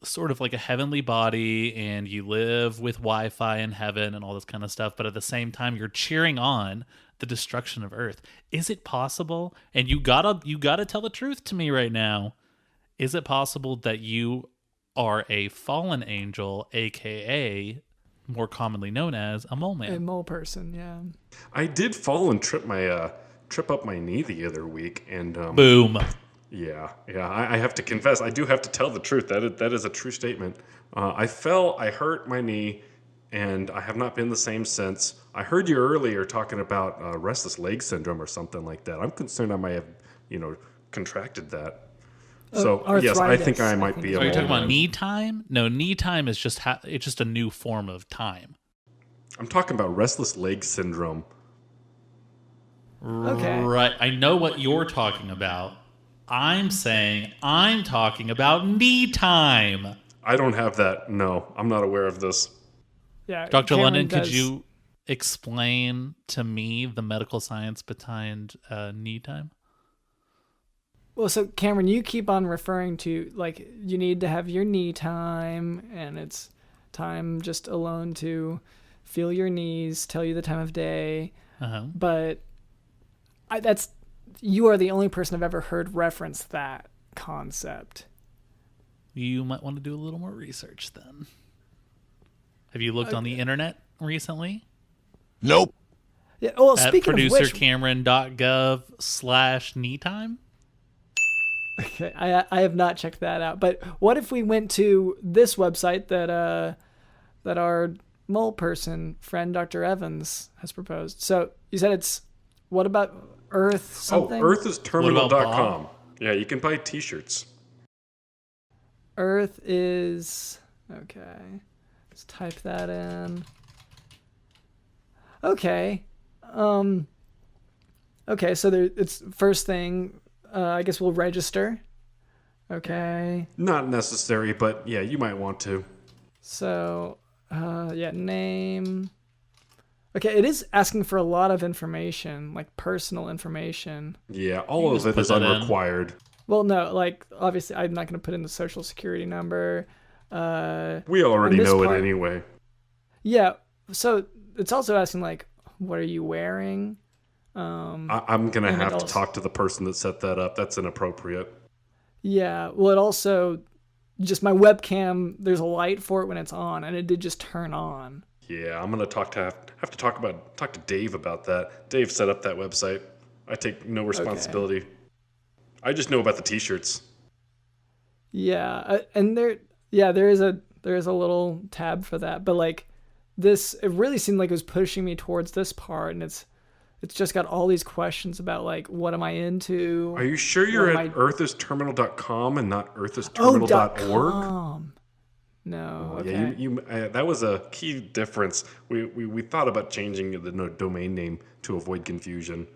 sort of like a heavenly body and you live with Wi-Fi in heaven and all this kind of stuff, but at the same time you're cheering on the destruction of Earth. Is it possible? And you gotta tell the truth to me right now. Is it possible that you are a fallen angel, aka more commonly known as a mole man? A mole person, yeah. I did fall and trip up my knee the other week, and boom. Yeah. I have to confess, I do have to tell the truth. That is a true statement. I fell, I hurt my knee, and I have not been the same since. I heard you earlier talking about restless leg syndrome or something like that. I'm concerned I might have, contracted that. So yes, I think I might be. Are you talking about knee time? No, knee time is it's just a new form of time. I'm talking about restless leg syndrome. Okay. Right. I know what you're talking about. I'm saying I'm talking about knee time. I don't have that. No, I'm not aware of this. Yeah, Dr. London, could you explain to me the medical science behind knee time? Well, so Cameron, you keep on referring to like you need to have your knee time, and it's time just alone to feel your knees, tell you the time of day. But you are the only person I've ever heard reference that concept. You might want to do a little more research then. Have you looked on the internet recently? Nope. Yeah. Well, at speaking of which, producercameron.gov/knee time. Okay, I have not checked that out. But what if we went to this website that our mole person friend Dr. Evans has proposed? So you said it's what about Earth something? Oh, earthisterminal.com. Yeah, you can buy t-shirts. Earth is okay. Let's type that in. Okay. Okay, so it's first thing. I guess we'll register. Okay. Not necessary, but yeah, you might want to. So, name. Okay, it is asking for a lot of information, like personal information. Yeah, all of it is unrequired. Well, no, like, obviously, I'm not going to put in the social security number. We already know it anyway. Yeah, so it's also asking, like, what are you wearing? I'm going to have to talk to the person that set that up. That's inappropriate. Yeah, well, it also, just my webcam, there's a light for it when it's on, and it did just turn on. Yeah, I'm going to talk to Dave about that. Dave set up that website. I take no responsibility. Okay. I just know about the t-shirts. Yeah, and there is a little tab for that, but like this, it really seemed like it was pushing me towards this part, and it's just got all these questions about like what am I into? Are you sure you're at earthisterminal.com and not earthisterminal.org? No. Oh, okay. Yeah, you that was a key difference. We thought about changing the domain name to avoid confusion,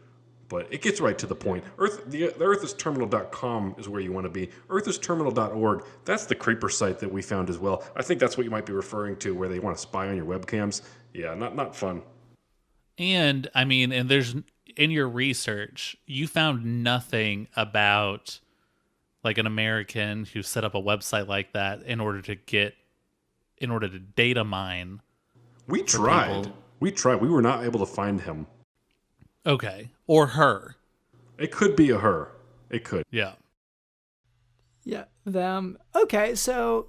but it gets right to the point. The earthisterminal.com is where you want to be. Earthisterminal.org, that's the creeper site that we found as well. I think that's what you might be referring to, where they want to spy on your webcams. Yeah, not fun. And I mean, and there's in your research, you found nothing about like an American who set up a website like that in order to data mine. We tried. We were not able to find him. Okay. Or her. It could be a her. It could. Yeah. Yeah, them. Okay, so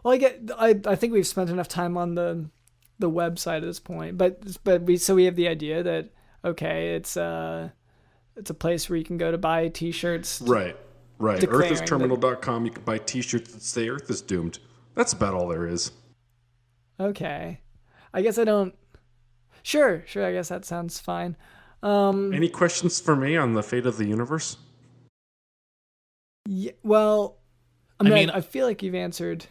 well, I think we've spent enough time on the website at this point, but we have the idea that okay, it's a place where you can go to buy T-shirts. Right. Declaring EarthIsTerminal.com. You can buy T-shirts that say Earth is doomed. That's about all there is. Okay, I guess I don't. Sure. I guess that sounds fine. Any questions for me on the fate of the universe? Yeah, well, I feel like you've answered.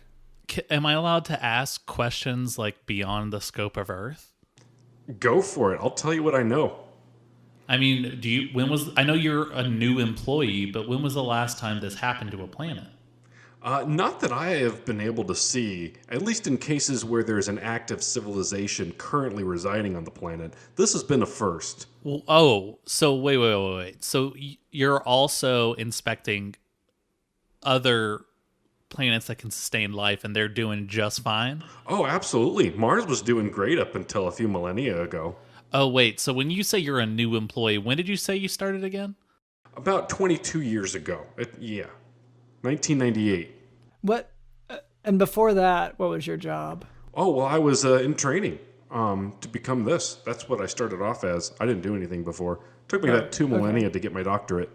Am I allowed to ask questions like beyond the scope of Earth? Go for it. I'll tell you what I know. I mean, I know you're a new employee, but when was the last time this happened to a planet? Not that I have been able to see, at least in cases where there's an active civilization currently residing on the planet. This has been a first. Oh, so wait. So you're also inspecting other planets that can sustain life, and they're doing just fine? Oh, absolutely. Mars was doing great up until a few millennia ago. Oh, wait. So when you say you're a new employee, when did you say you started again? About 22 years ago. 1998. What? And before that, what was your job? Oh, well, I was in training to become this. That's what I started off as. I didn't do anything before. It took me about 2 millennia to get my doctorate.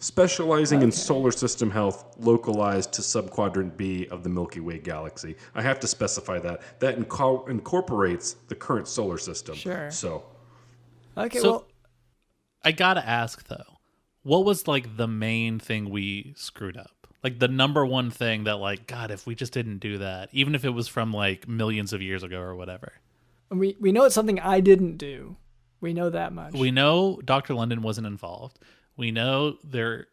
Specializing in solar system health localized to subquadrant B of the Milky Way galaxy. I have to specify that. That incorporates the current solar system. Sure. So. Okay, well. I gotta ask, though. What was, like, the main thing we screwed up? Like, the number one thing that, like, God, if we just didn't do that, even if it was from, like, millions of years ago or whatever. We know it's something I didn't do. We know that much. We know Dr. London wasn't involved. We know there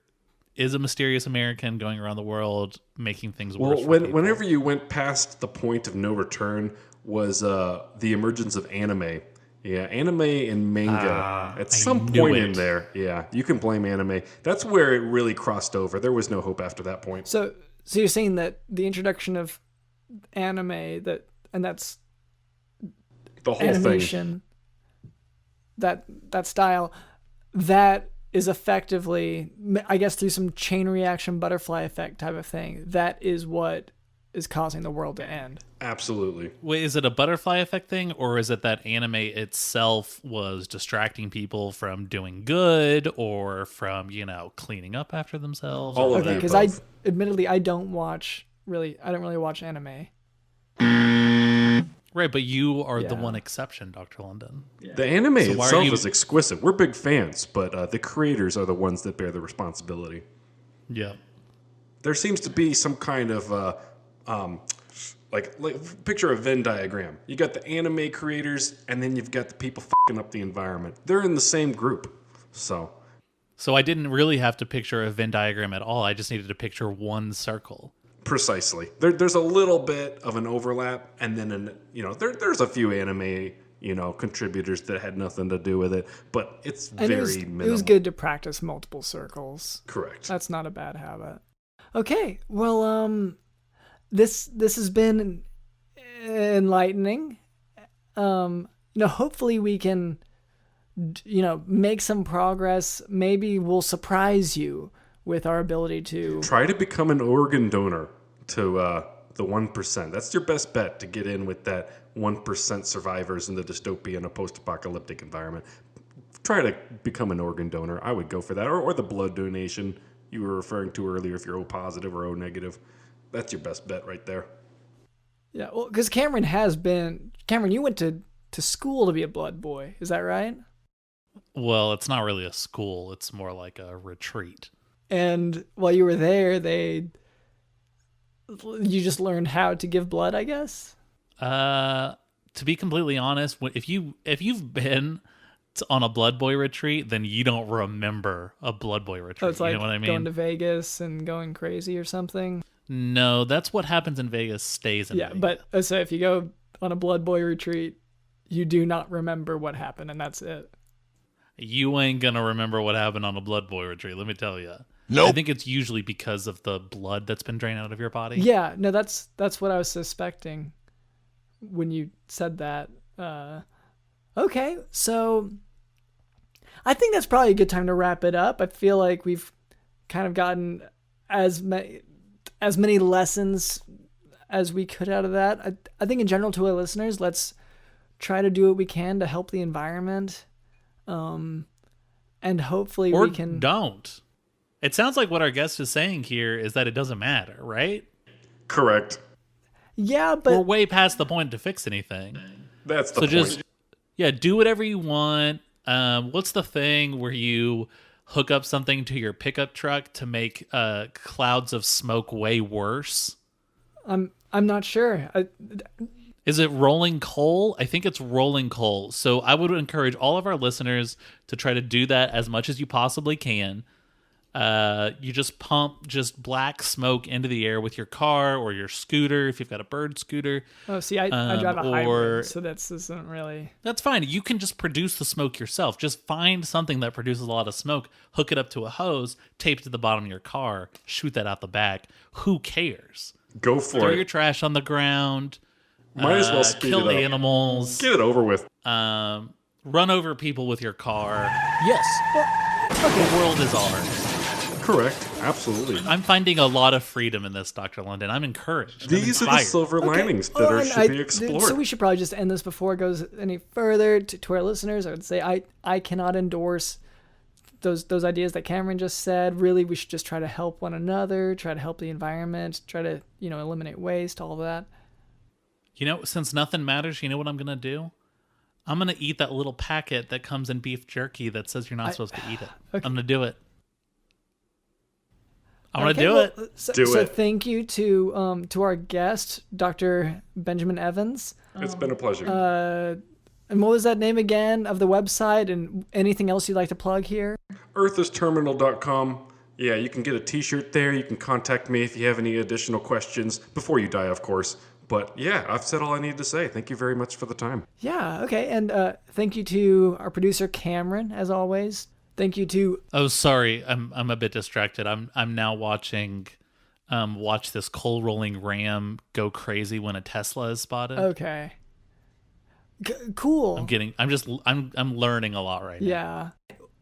is a mysterious American going around the world making things worse. Well, whenever you went past the point of no return was the emergence of anime. Yeah, anime and manga. At some point in there, yeah, you can blame anime. That's where it really crossed over. There was no hope after that point. So you're saying that the introduction of anime that's the whole animation, thing. That style, that is effectively, I guess, through some chain reaction butterfly effect type of thing. That is what is causing the world to end. Absolutely. Wait, is it a butterfly effect thing, or is it that anime itself was distracting people from doing good or from, cleaning up after themselves? All of that. Because admittedly, I don't really watch anime. Right, but you are the one exception, Dr. London. Yeah. The anime itself is exquisite. We're big fans, but the creators are the ones that bear the responsibility. Yeah. There seems to be some kind of like picture a Venn diagram. You got the anime creators, and then you've got the people fucking up the environment. They're in the same group. So I didn't really have to picture a Venn diagram at all. I just needed to picture one circle. Precisely. There's a little bit of an overlap, and then there's a few anime contributors that had nothing to do with it, but it's minimal. It was good to practice multiple circles. Correct. That's not a bad habit. Okay, well, this has been enlightening. Hopefully we can, make some progress. Maybe we'll surprise you with our ability to try to become an organ donor to the 1%. That's your best bet to get in with that 1% survivors in the dystopia in a post-apocalyptic environment. Try to become an organ donor. I would go for that, or the blood donation you were referring to earlier. If you're O positive or O negative, that's your best bet right there. Yeah, well, because Cameron, you went to school to be a blood boy. Is that right? Well, it's not really a school. It's more like a retreat. And while you were there, you just learned how to give blood, I guess? To be completely honest, if you've been on a blood boy retreat, then you don't remember a blood boy retreat. Oh, it's like you know what I mean? Going to Vegas and going crazy or something? No, that's what happens in Vegas stays in Vegas. Yeah, but so if you go on a blood boy retreat, you do not remember what happened, and that's it. You ain't gonna remember what happened on a blood boy retreat, let me tell you. Nope. I think it's usually because of the blood that's been drained out of your body. Yeah, no, that's what I was suspecting when you said that. Okay, so I think that's probably a good time to wrap it up. I feel like we've kind of gotten as many lessons as we could out of that. I think in general, to our listeners, let's try to do what we can to help the environment. And hopefully we can... don't. It sounds like what our guest is saying here is that it doesn't matter, right? Correct. Yeah, but... We're way past the point to fix anything. That's the point. Do whatever you want. What's the thing where you hook up something to your pickup truck to make clouds of smoke way worse? I'm not sure. Is it rolling coal? I think it's rolling coal. So I would encourage all of our listeners to try to do that as much as you possibly can. You just pump just black smoke into the air with your car or your scooter if you've got a bird scooter. Oh, see, I drive a hybrid, so this isn't really... That's fine. You can just produce the smoke yourself. Just find something that produces a lot of smoke, hook it up to a hose, tape it to the bottom of your car, shoot that out the back. Who cares? Go for Throw it. your trash on the ground. Might as well speed kill it up. animals. Get it over with. Run over people with your car. Yes. The world is ours. Correct. Absolutely. I'm finding a lot of freedom in this, Dr. London. I'm encouraged. These are the silver linings that should be explored. So we should probably just end this before it goes any further. To our listeners, I would say I cannot endorse those ideas that Cameron just said. Really, we should just try to help one another, try to help the environment, try to eliminate waste, all of that. Since nothing matters, you know what I'm going to do? I'm going to eat that little packet that comes in beef jerky that says you're not supposed to eat it. Okay. I'm going to do it. I'm going to do it. So thank you to our guest, Dr. Benjamin Evans. It's been a pleasure. And what was that name again of the website, and anything else you'd like to plug here? earthisterminal.com. Yeah, you can get a t-shirt there. You can contact me if you have any additional questions. Before you die, of course. But yeah, I've said all I need to say. Thank you very much for the time. Yeah, okay. And thank you to our producer, Cameron, as always. Thank you to... Oh, sorry. I'm a bit distracted. I'm now watching watch this coal rolling ram go crazy when a Tesla is spotted. Okay. Cool. I'm learning a lot right now. Yeah.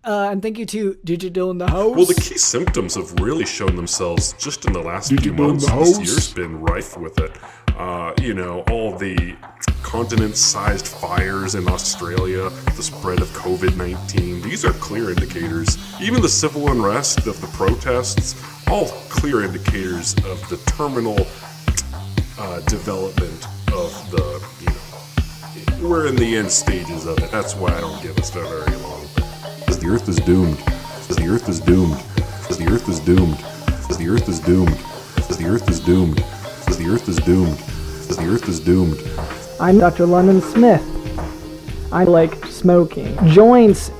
And thank you to Digital in the House. Well, the key symptoms have really shown themselves just in the last few months. This year's been rife with it. All the continent-sized fires in Australia, the spread of COVID-19. These are clear indicators. Even the civil unrest of the protests, all clear indicators of the terminal development of the, we're in the end stages of it. That's why I don't give us very long. The earth is doomed. The earth is doomed. The earth is doomed. The earth is doomed. The earth is doomed. The earth is doomed. The earth is doomed. I'm Dr. London Smith. I like smoking. Joints.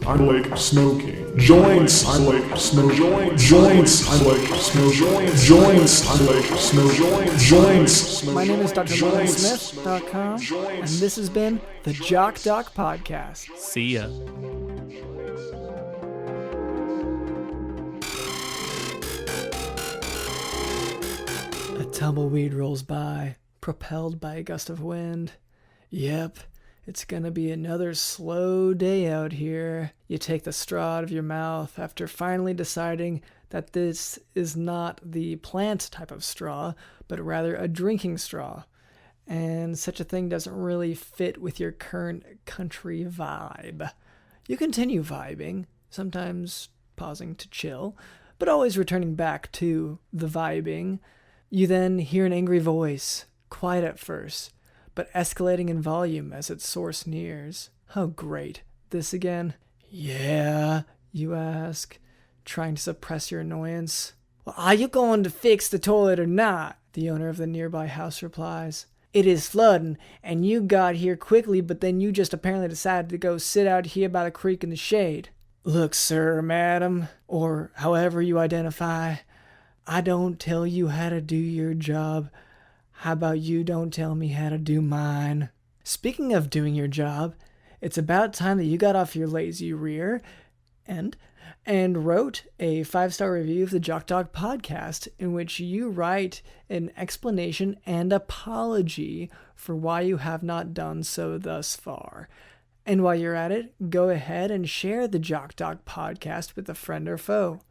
I like smoking. Joints. I like smoking. Joints. I like smoking. Joints. I like smoking. Joints. My name is Dr. LondonSmith.com, and this has been the Jock Doc Podcast. See ya. A tumbleweed rolls by, propelled by a gust of wind. Yep, it's gonna be another slow day out here. You take the straw out of your mouth after finally deciding that this is not the plant type of straw, but rather a drinking straw. And such a thing doesn't really fit with your current country vibe. You continue vibing, sometimes pausing to chill, but always returning back to the vibing. You then hear an angry voice, quiet at first, but escalating in volume as its source nears. Oh great, this again? Yeah, you ask, trying to suppress your annoyance. Well, are you going to fix the toilet or not? The owner of the nearby house replies. It is flooding, and you got here quickly, but then you just apparently decided to go sit out here by the creek in the shade. Look, sir, madam, or however you identify, I don't tell you how to do your job. How about you don't tell me how to do mine? Speaking of doing your job, it's about time that you got off your lazy rear and wrote a 5-star review of the Jock Dog podcast, in which you write an explanation and apology for why you have not done so thus far. And while you're at it, go ahead and share the Jock Dog podcast with a friend or foe.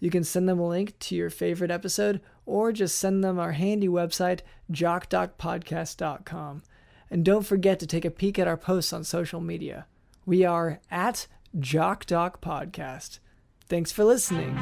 You can send them a link to your favorite episode or just send them our handy website, jockdocpodcast.com. And don't forget to take a peek at our posts on social media. We are at Jock Doc Podcast. Thanks for listening.